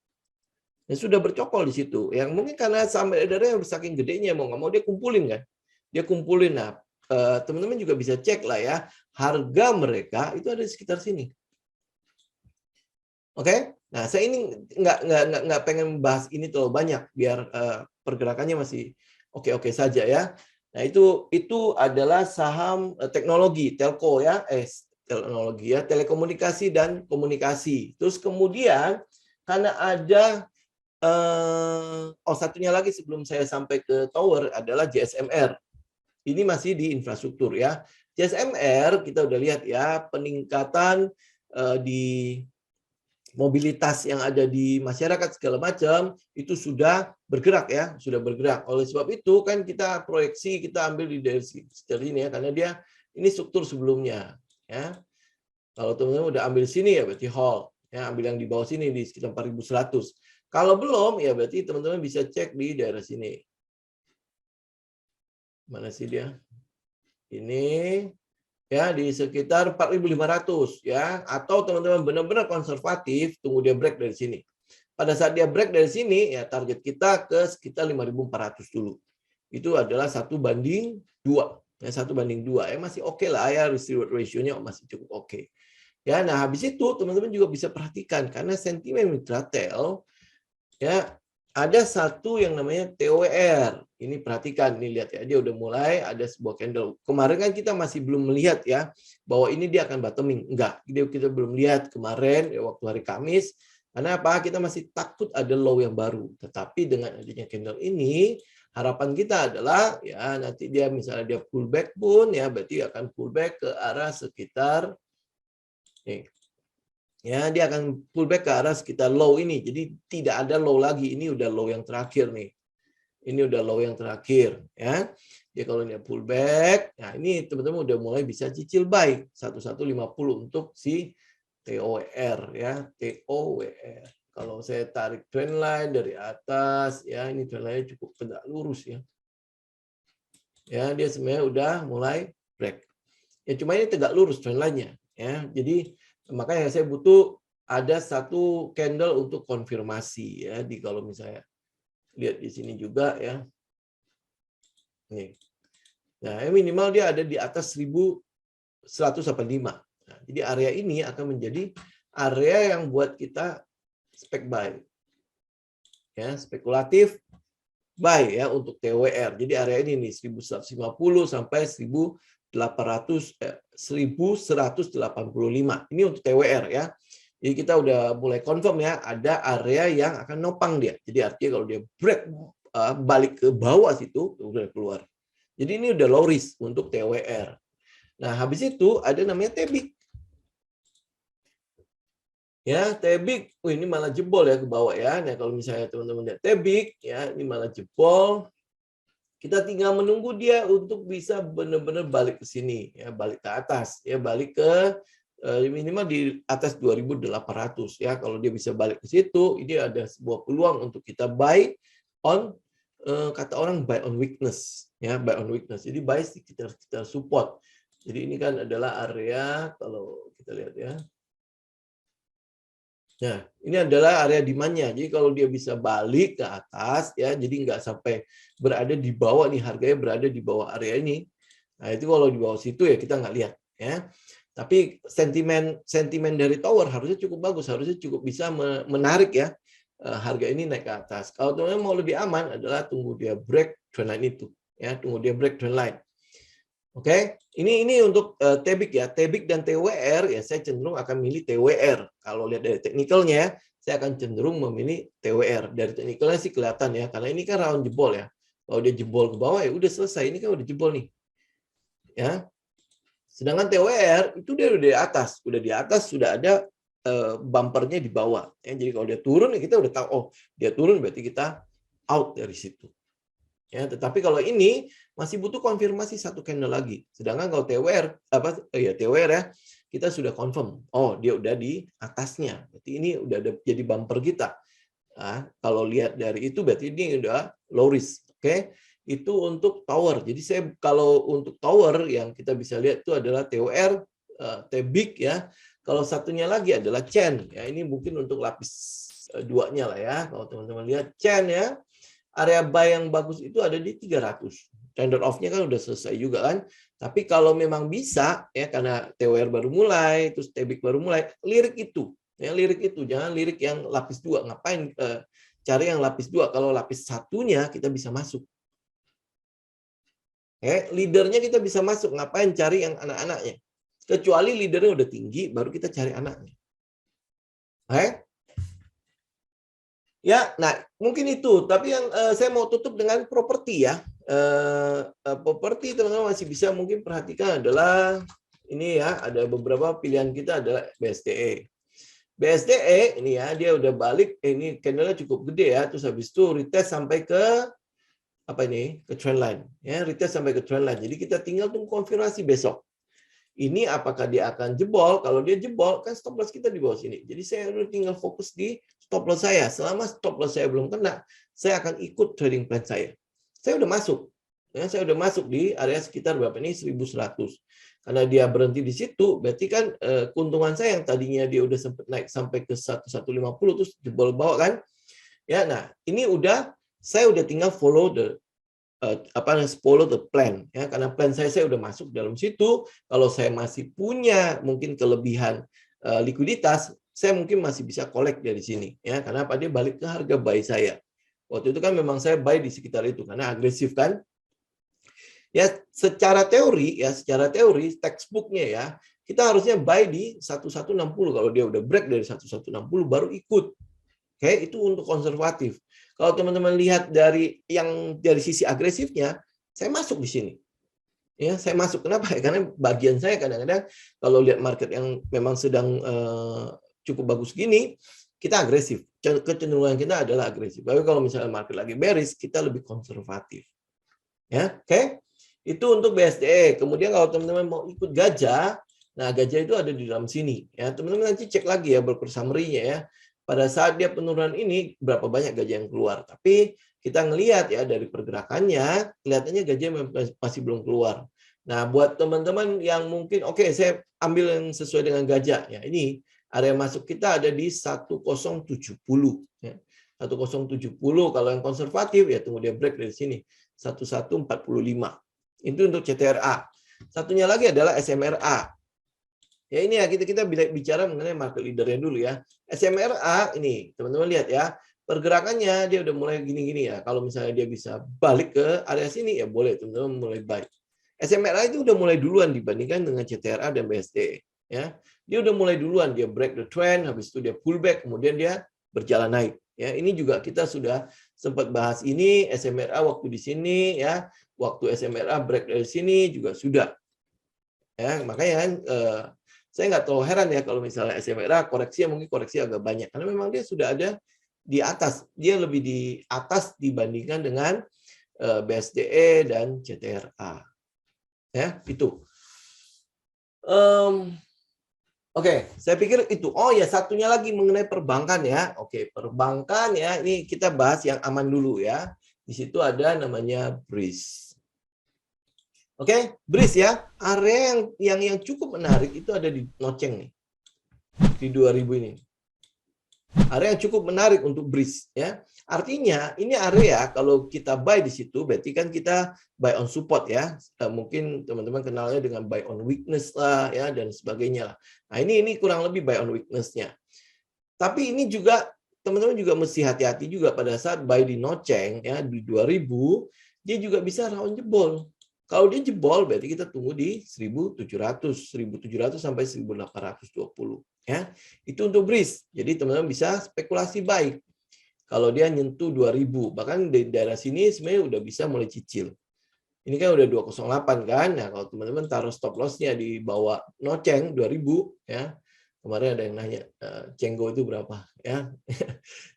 Ya, sudah bercokol di situ. Yang mungkin karena saham beredarnya saking gedenya, mau nggak mau dia kumpulin kan. Dia kumpulin. Nah, teman-teman juga bisa cek lah ya, harga mereka itu ada di sekitar sini. Oke, nah saya ini nggak pengen bahas ini terlalu banyak biar pergerakannya masih oke saja ya. Nah itu adalah saham teknologi telco ya, teknologi ya, telekomunikasi dan komunikasi. Terus kemudian karena ada satunya lagi sebelum saya sampai ke tower adalah JSMR. Ini masih di infrastruktur ya. JSMR kita udah lihat ya peningkatan di mobilitas yang ada di masyarakat segala macam itu sudah bergerak ya, sudah bergerak. Oleh sebab itu kan kita proyeksi kita ambil di dari ini ya karena dia ini struktur sebelumnya ya. Kalau teman-teman udah ambil sini ya berarti hold ya, ambil yang di bawah sini di sekitar 4.100. Kalau belum ya berarti teman-teman bisa cek di daerah sini. Mana sih dia? Ini ya di sekitar 4.500 ya, atau teman-teman benar-benar konservatif tunggu dia break dari sini. Pada saat dia break dari sini ya target kita ke sekitar 5.400 dulu. Itu adalah 1:2 ya, 1:2 ya, masih oke lah ya, risk reward ratio-nya masih cukup oke. Ya, nah habis itu teman-teman juga bisa perhatikan karena sentimen mitra tel ya ada satu yang namanya TOWR. Ini perhatikan, ini lihat ya, dia udah mulai ada sebuah candle. Kemarin kan kita masih belum melihat ya, bahwa ini dia akan bottoming. Enggak, kita belum lihat kemarin ya, waktu hari Kamis. Karena apa? Kita masih takut ada low yang baru. Tetapi dengan adanya candle ini, harapan kita adalah ya nanti dia misalnya dia pullback pun ya, berarti akan pullback ke arah sekitar nih. Ya, dia akan pullback ke arah sekitar low ini. Jadi tidak ada low lagi. Ini udah low yang terakhir nih. Ini udah low yang terakhir ya. Dia kalau dia pullback, nah ini teman-teman udah mulai bisa cicil buy 1150 untuk si TOWR ya, TOWR. Kalau saya tarik trendline dari atas ya, ini trendline cukup tegak lurus ya. Ya, dia sebenarnya udah mulai break. Ya cuma ini tegak lurus trendline-nya ya. Jadi makanya saya butuh ada satu candle untuk konfirmasi ya di kalau misalnya lihat di sini juga ya. Nih. Nah, minimal dia ada di atas 1.185. Nah, jadi area ini akan menjadi area yang buat kita spek buy. Ya, spekulatif buy ya untuk TWR. Jadi area ini nih 1.150 sampai 1.185. Ini untuk TWR ya. Jadi kita udah mulai confirm ya, ada area yang akan nopang dia. Jadi artinya kalau dia break balik ke bawah situ udah keluar. Jadi ini udah low risk untuk TWR. Nah, habis itu ada namanya TBIG. Ya, TBIG, ini malah jebol ya ke bawah ya. Nah, kalau misalnya teman-teman lihat TBIG ya, ini malah jebol. Kita tinggal menunggu dia untuk bisa benar-benar balik ke sini, ya balik ke atas, ya balik ke minimal di atas 2.800 ya. Kalau dia bisa balik ke situ, ini ada sebuah peluang untuk kita buy on kata orang buy on weakness, ya buy on weakness. Jadi buy sekitar support. Jadi ini kan adalah area kalau kita lihat ya. Nah, ini adalah area demand-nya. Jadi kalau dia bisa balik ke atas, ya, jadi nggak sampai berada di bawah nih, harganya berada di bawah area ini. Nah, itu kalau di bawah situ ya kita nggak lihat, ya. Tapi sentimen dari tower harusnya cukup bagus, harusnya cukup bisa menarik ya harga ini naik ke atas. Kalau teman-teman mau lebih aman adalah tunggu dia break trendline itu, ya, tunggu dia break trendline. Oke, ini untuk TBIG ya, TBIG dan TWR ya saya cenderung akan milih TWR. Kalau lihat dari teknikalnya, saya akan cenderung memilih TWR. Dari teknikalnya sih kelihatan ya, karena ini kan rawan jebol ya. Kalau dia jebol ke bawah ya udah selesai, ini kan udah jebol nih. Ya. Sedangkan TWR itu dia udah di atas, sudah ada bumpernya di bawah. Ya, jadi kalau dia turun ya kita udah tahu, oh dia turun berarti kita out dari situ. Ya, tetapi kalau ini masih butuh konfirmasi satu candle lagi. Sedangkan kalau TWR TWR ya, kita sudah confirm, oh dia udah di atasnya, berarti ini udah ada jadi bumper kita. Nah, kalau lihat dari itu berarti ini udah low risk. Oke, itu untuk tower. Jadi saya kalau untuk tower yang kita bisa lihat itu adalah TOR, T-big ya. Kalau satunya lagi adalah Chen. Ya, ini mungkin untuk lapis duanya lah ya. Kalau teman-teman lihat Chen ya, area buy yang bagus itu ada di 300. Standard off-nya kan udah selesai juga kan. Tapi kalau memang bisa ya, karena TOR baru mulai, terus T-big baru mulai, lirik itu. Ya, lirik itu, jangan lirik yang lapis 2. Ngapain cari yang lapis 2 kalau lapis satunya kita bisa masuk. Leadernya kita bisa masuk, ngapain cari yang anak-anaknya? Kecuali leadernya udah tinggi, baru kita cari anaknya. Ya, nah mungkin itu. Tapi yang saya mau tutup dengan properti ya. Properti teman-teman masih bisa mungkin perhatikan adalah ini ya, ada beberapa pilihan kita adalah BSDE. BSDE ini ya, dia udah balik, ini candle-nya cukup gede ya, terus habis itu retest sampai ke apa ini? Ke trend line. Ya, retest sampai ke trend line. Jadi kita tinggal tunggu konfirmasi besok. Ini apakah dia akan jebol? Kalau dia jebol, kan stop loss kita di bawah sini. Jadi saya udah tinggal fokus di stop loss saya. Selama stop loss saya belum kena, saya akan ikut trading plan saya. Saya udah masuk. Ya, saya udah masuk di area sekitar berapa ini? 1100. Karena dia berhenti di situ, berarti kan keuntungan saya yang tadinya dia udah sempat naik sampai ke 1150 terus jebol bawah kan? Ya, nah ini saya udah tinggal follow the plan ya, karena plan saya udah masuk dalam situ. Kalau saya masih punya mungkin kelebihan likuiditas, saya mungkin masih bisa collect dari sini ya, karena apa, dia balik ke harga buy saya. Waktu itu kan memang saya buy di sekitar itu karena agresif kan. Ya, secara teori textbooknya ya, kita harusnya buy di 1160. Kalau dia udah break dari 1160 baru ikut. Oke, itu untuk konservatif. Kalau teman-teman lihat dari sisi agresifnya, saya masuk di sini. Ya, saya masuk. Kenapa? Karena bagian saya kadang-kadang kalau lihat market yang memang sedang cukup bagus gini, kita agresif. Kecenderungan kita adalah agresif. Tapi kalau misalnya market lagi bearish, kita lebih konservatif. Ya, oke? Itu untuk BSDE. Kemudian kalau teman-teman mau ikut gajah, nah gajah itu ada di dalam sini. Ya, teman-teman nanti cek lagi ya broker summary-nya ya. Pada saat dia penurunan ini, berapa banyak gajah yang keluar. Tapi kita ngelihat ya dari pergerakannya, kelihatannya gajah masih belum keluar. Nah, buat teman-teman yang mungkin, oke, saya ambil yang sesuai dengan gajah. Ya, ini area masuk kita ada di 1070. Ya. 1070, kalau yang konservatif, ya tunggu dia break dari sini. 1145. Itu untuk CTRA. Satunya lagi adalah SMRA. Ya ini ya, kita bicara mengenai market leader-nya dulu ya. SMRA ini, teman-teman lihat ya, pergerakannya dia udah mulai gini-gini ya. Kalau misalnya dia bisa balik ke area sini, ya boleh teman-teman mulai buy. SMRA itu udah mulai duluan dibandingkan dengan CTRA dan BSD. Ya, dia udah mulai duluan, dia break the trend, habis itu dia pullback, kemudian dia berjalan naik. Ya, ini juga kita sudah sempat bahas ini, SMRA waktu di sini ya, waktu SMRA break dari sini juga sudah. Ya, makanya kan saya nggak terlalu heran ya kalau misalnya SMRA mungkin koreksi agak banyak karena memang dia sudah ada di atas, dia lebih di atas dibandingkan dengan BSDE dan CTRA. Ya, itu. Oke, saya pikir itu. Oh ya, satunya lagi mengenai perbankan ya. Oke, perbankan ya. Ini kita bahas yang aman dulu ya. Di situ ada namanya BRIS. Oke, BRIS ya. Area yang cukup menarik itu ada di noceng nih. Di 2000 ini. Area yang cukup menarik untuk BRIS ya. Artinya ini area kalau kita buy di situ berarti kan kita buy on support ya. Mungkin teman-teman kenalnya dengan buy on weakness lah ya dan sebagainya lah. Nah, ini kurang lebih buy on weakness-nya. Tapi ini juga teman-teman juga mesti hati-hati juga pada saat buy di noceng ya di 2000, dia juga bisa rawan jebol. Kalau dia jebol berarti kita tunggu di 1700 sampai 1820 ya. Itu untuk BRIS. Jadi teman-teman bisa spekulasi buy. Kalau dia nyentuh 2000, bahkan di daerah sini sebenarnya udah bisa mulai cicil. Ini kan udah 208 kan. Nah, kalau teman-teman taruh stop loss-nya di bawah noceng 2000 ya. Kemarin ada yang nanya Cenggo itu berapa ya.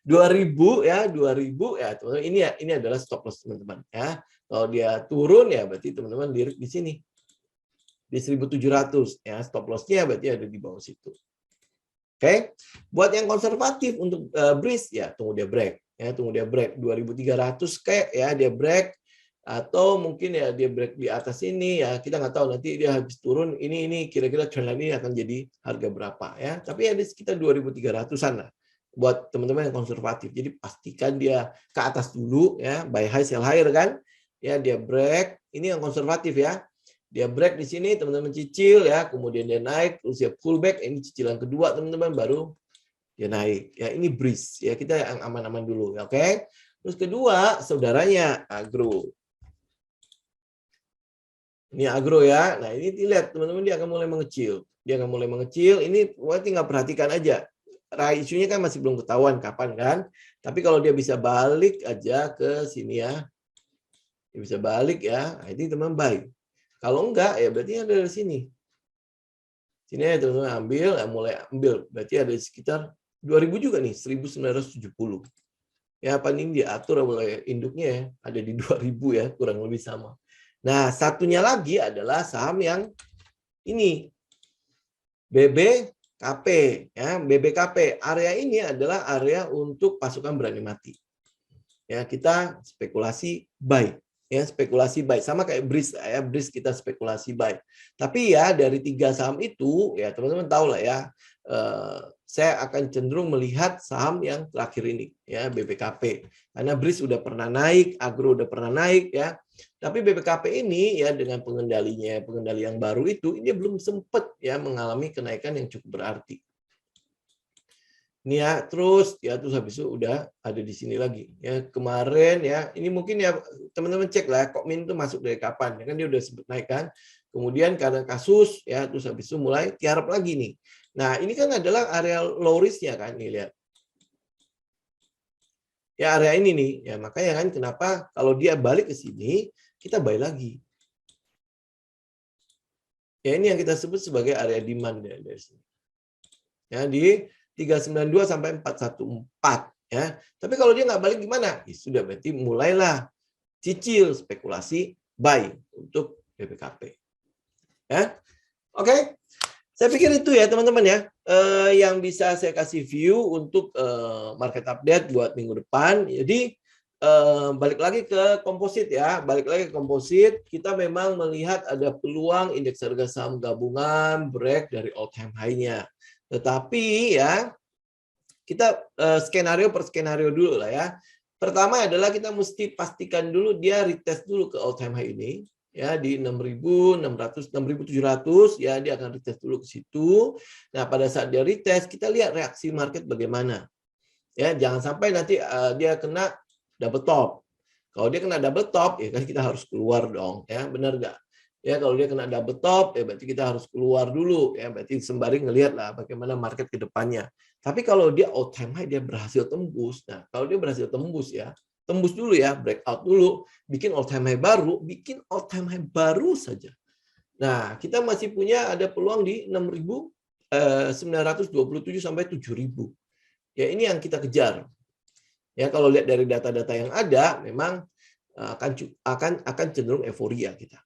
2000 ya, 2000 ya, teman-teman ini adalah stop loss teman-teman ya. Kalau dia turun ya berarti teman-teman lirik di sini. di 1.700 ya, stop loss-nya berarti ada di bawah situ. Oke, buat yang konservatif untuk breeze ya tunggu dia break ya, tunggu dia break 2.300 kayak ya dia break, atau mungkin ya dia break di atas ini ya, kita nggak tahu nanti dia habis turun ini kira-kira trendline ini akan jadi harga berapa ya, tapi ada sekitar 2.300-an lah buat teman-teman yang konservatif. Jadi pastikan dia ke atas dulu ya, buy high sell higher kan ya, dia break ini yang konservatif ya. Dia break di sini, teman-teman cicil ya, kemudian dia naik, terus dia pullback, ini cicilan kedua teman-teman, baru dia naik. Ya ini breeze ya, kita yang aman-aman dulu, ya, oke? Terus kedua, saudaranya agro. Ini agro ya. Nah ini dilihat teman-teman, dia akan mulai mengecil. Dia akan mulai mengecil. Ini tinggal perhatikan aja. Isunya kan masih belum ketahuan kapan kan. Tapi kalau dia bisa balik aja ke sini ya, dia bisa balik ya. Nah, ini teman buy. Kalau enggak, ya berarti ada dari sini. Sini ya teman-teman ambil, ya mulai ambil. Berarti ada sekitar 2.000 juga nih, 1.970. Ya, apa ini diatur oleh induknya ya, ada di 2.000 ya, kurang lebih sama. Nah, satunya lagi adalah saham yang ini. BBKP. Ya, BBKP. Area ini adalah area untuk pasukan berani mati. Ya, kita spekulasi buy. Ya, spekulasi buy sama kayak breeze ya, breeze kita spekulasi buy. Tapi ya dari 3 saham itu ya teman-teman tahu lah ya, saya akan cenderung melihat saham yang terakhir ini ya, BBKP, karena breeze udah pernah naik, agro udah pernah naik ya, tapi BBKP ini ya dengan pengendali yang baru itu, ini belum sempat ya mengalami kenaikan yang cukup berarti. Ini ya, terus habis itu udah ada di sini lagi ya, kemarin ya, ini mungkin ya teman-teman cek lah kok min itu masuk dari kapan ya, kan dia udah sempat naik kan, kemudian karena kasus ya, terus habis itu mulai tiarap lagi nih. Nah ini kan adalah area low risk-nya kan, nih lihat ya, area ini nih ya, makanya kan kenapa kalau dia balik ke sini kita buy lagi ya, ini yang kita sebut sebagai area demand ya, dari sini ya, di 392 sampai 414 ya. Tapi kalau dia nggak balik gimana? Ya sudah, berarti mulailah cicil spekulasi buy untuk BBKP. Ya. Oke. Saya pikir itu ya teman-teman ya, yang bisa saya kasih view untuk market update buat minggu depan. Jadi balik lagi ke komposit ya, balik lagi ke komposit, kita memang melihat ada peluang indeks harga saham gabungan break dari all time high-nya. Tetapi ya, kita skenario per skenario dulu lah ya. Pertama adalah kita mesti pastikan dulu dia retest dulu ke all time high ini ya, di 6.600, 6.700 ya, dia akan retest dulu ke situ. Nah, pada saat dia retest kita lihat reaksi market bagaimana. Ya, jangan sampai nanti dia kena double top. Kalau dia kena double top ya kan kita harus keluar dong ya, benar nggak? Ya kalau dia kena double top ya berarti kita harus keluar dulu ya, berarti sembari ngelihat lah bagaimana market ke depannya. Tapi kalau dia all time high dia berhasil tembus. Nah, kalau dia berhasil tembus ya, tembus dulu ya, breakout dulu, bikin all time high baru, bikin all time high baru saja. Nah, kita masih punya ada peluang di 6.927 sampai 7.000. Ya ini yang kita kejar. Ya kalau lihat dari data-data yang ada memang akan cenderung euforia kita.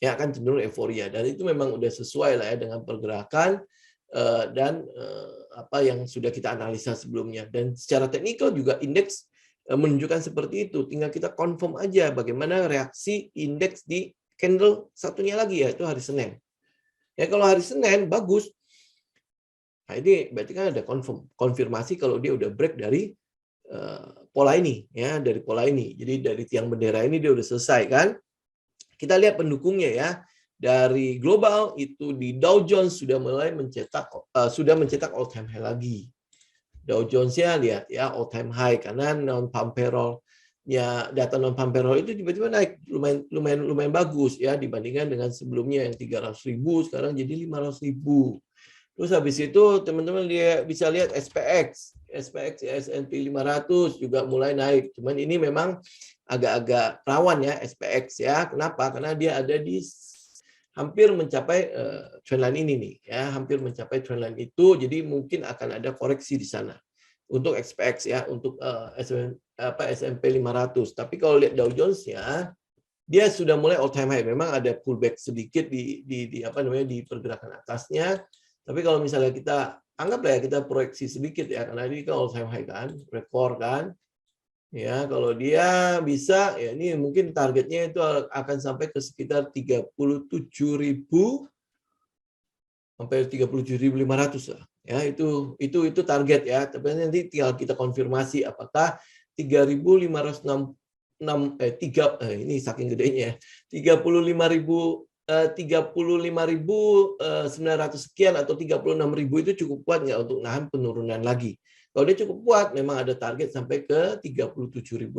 Ya akan cenderung euforia, dan itu memang udah sesuai lah ya dengan pergerakan dan apa yang sudah kita analisa sebelumnya, dan secara teknikal juga indeks menunjukkan seperti itu. Tinggal kita confirm aja bagaimana reaksi indeks di candle satunya lagi, yaitu hari Senin. Ya kalau hari Senin bagus, nah ini berarti kan ada konfirmasi kalau dia udah break dari pola ini ya, dari pola ini. Jadi dari tiang bendera ini dia udah selesai kan. Kita lihat pendukungnya ya. Dari global itu di Dow Jones sudah mulai mencetak all time high lagi. Dow Jones-nya lihat ya all time high, karena non farm payroll-nya, data non farm payroll itu tiba-tiba naik lumayan bagus ya dibandingkan dengan sebelumnya yang 300.000 sekarang jadi 500.000. Terus habis itu teman-teman dia bisa lihat SPX S&P 500 juga mulai naik. Cuman ini memang agak-agak rawan ya SPX ya. Kenapa? Karena dia ada di hampir mencapai trendline ini nih ya, hampir mencapai trendline itu. Jadi mungkin akan ada koreksi di sana untuk SPX ya, untuk S&P 500. Tapi kalau lihat Dow Jones-nya dia sudah mulai all time high. Memang ada pullback sedikit di apa namanya di pergerakan atasnya. Tapi kalau misalnya kita anggaplah ya kita proyeksi sedikit ya, karena ini kan all time high kan, rekor kan. Ya, kalau dia bisa ya ini mungkin targetnya itu akan sampai ke sekitar 37.000 sampai 37.500 lah. Ya, itu target ya. Tapi nanti tinggal kita konfirmasi apakah 3.506 ini saking gedenya 35.900 sekian atau 36.000 itu cukup kuat nggak untuk nahan penurunan lagi. Kalau dia cukup kuat, memang ada target sampai ke 37.500.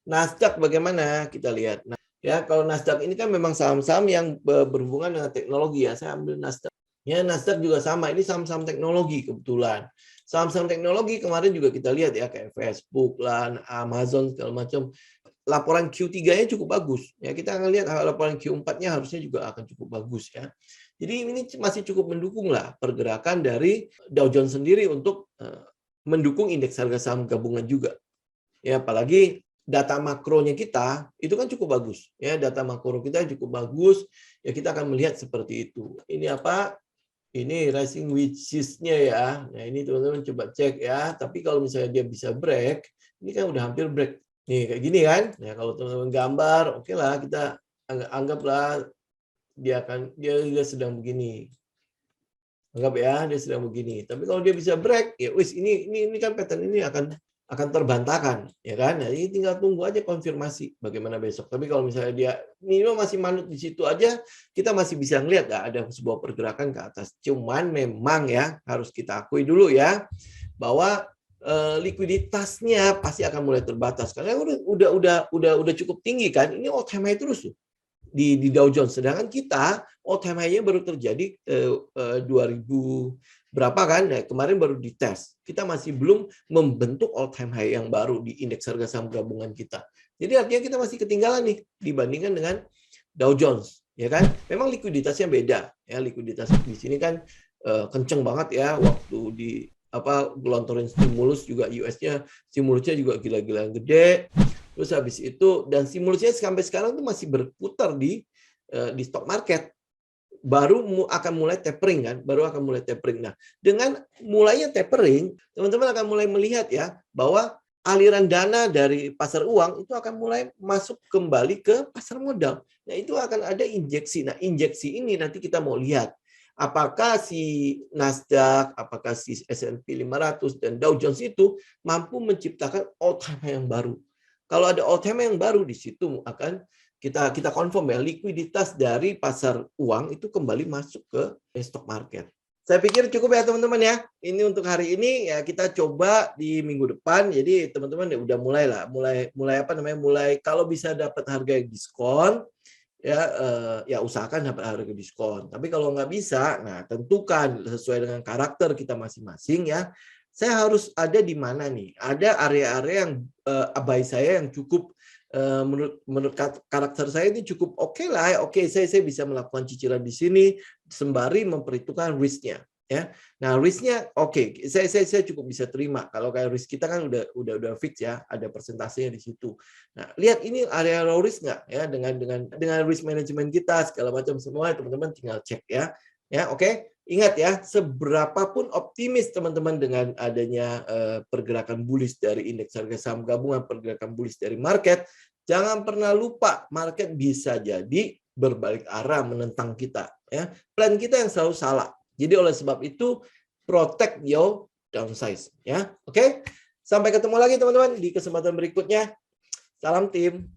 Nasdaq bagaimana? Kita lihat. Nah, ya, kalau Nasdaq ini kan memang saham-saham yang berhubungan dengan teknologi ya. Saya ambil Nasdaq. Ya, Nasdaq juga sama. Ini saham-saham teknologi kebetulan. Saham-saham teknologi kemarin juga kita lihat ya, kayak Facebook lah, Amazon segala macam. Laporan Q3-nya cukup bagus. Ya, kita akan lihat laporan Q4-nya harusnya juga akan cukup bagus ya. Jadi ini masih cukup mendukung lah pergerakan dari Dow Jones sendiri untuk mendukung indeks harga saham gabungan juga. Ya, apalagi data makronya kita itu kan cukup bagus. Ya, data makro kita cukup bagus. Ya, kita akan melihat seperti itu. Ini apa? Ini rising wedges-nya ya. Nah, ini teman-teman coba cek ya. Tapi kalau misalnya dia bisa break, ini kan udah hampir break. Nih, kayak gini kan. Nah, kalau teman-teman gambar, oke lah kita anggaplah dia sedang begini. Anggap ya, dia sedang begini. Tapi kalau dia bisa break, ya wis ini kan pattern ini akan terbantahkan, ya kan? Nah, ini tinggal tunggu aja konfirmasi bagaimana besok. Tapi kalau misalnya dia minimal masih manut di situ aja, kita masih bisa ngelihat ada sebuah pergerakan ke atas. Cuman memang ya harus kita akui dulu ya bahwa likuiditasnya pasti akan mulai terbatas karena udah cukup tinggi kan. Ini all time high terus tuh di Dow Jones. Sedangkan kita all time high-nya baru terjadi 2000 berapa kan? Nah, kemarin baru dites. Kita masih belum membentuk all time high yang baru di indeks harga saham gabungan kita. Jadi artinya kita masih ketinggalan nih dibandingkan dengan Dow Jones, ya kan? Memang likuiditasnya beda. Ya, likuiditas di sini kan kenceng banget ya waktu di gelontorin stimulus juga US-nya stimulusnya juga gila-gilaan gede. Terus habis itu dan stimulusnya sampai sekarang tuh masih berputar di stock market. Baru akan mulai tapering kan, Nah, dengan mulainya tapering, teman-teman akan mulai melihat ya bahwa aliran dana dari pasar uang itu akan mulai masuk kembali ke pasar modal. Nah, itu akan ada injeksi. Nah, injeksi ini nanti kita mau lihat apakah si Nasdaq, apakah si S&P 500 dan Dow Jones itu mampu menciptakan all time high yang baru. Kalau ada all time high yang baru di situ akan kita confirm ya likuiditas dari pasar uang itu kembali masuk ke stock market. Saya pikir cukup ya teman-teman ya. Ini untuk hari ini ya kita coba di minggu depan. Jadi teman-teman ya udah mulai kalau bisa dapat harga yang diskon ya usahakan dapat harga diskon. Tapi kalau nggak bisa, nah tentukan sesuai dengan karakter kita masing-masing ya. Saya harus ada di mana nih? Ada area-area yang buy saya yang cukup menurut karakter saya ini cukup oke lah. Oke, saya bisa melakukan cicilan di sini sembari memperhitungkan risk-nya. Ya, nah risk-nya oke, saya cukup bisa terima. Kalau kayak risk kita kan udah fix ya, ada persentasenya di situ. Nah, lihat ini area low risk nggak ya dengan risk management kita segala macam semua teman-teman tinggal cek ya. Ya, oke. Ingat ya, seberapapun optimis teman-teman dengan adanya pergerakan bullish dari indeks harga saham gabungan, pergerakan bullish dari market, jangan pernah lupa market bisa jadi berbalik arah menentang kita. Ya, plan kita yang selalu salah. Jadi oleh sebab itu protect your downside. Ya, oke. Sampai ketemu lagi teman-teman di kesempatan berikutnya. Salam tim.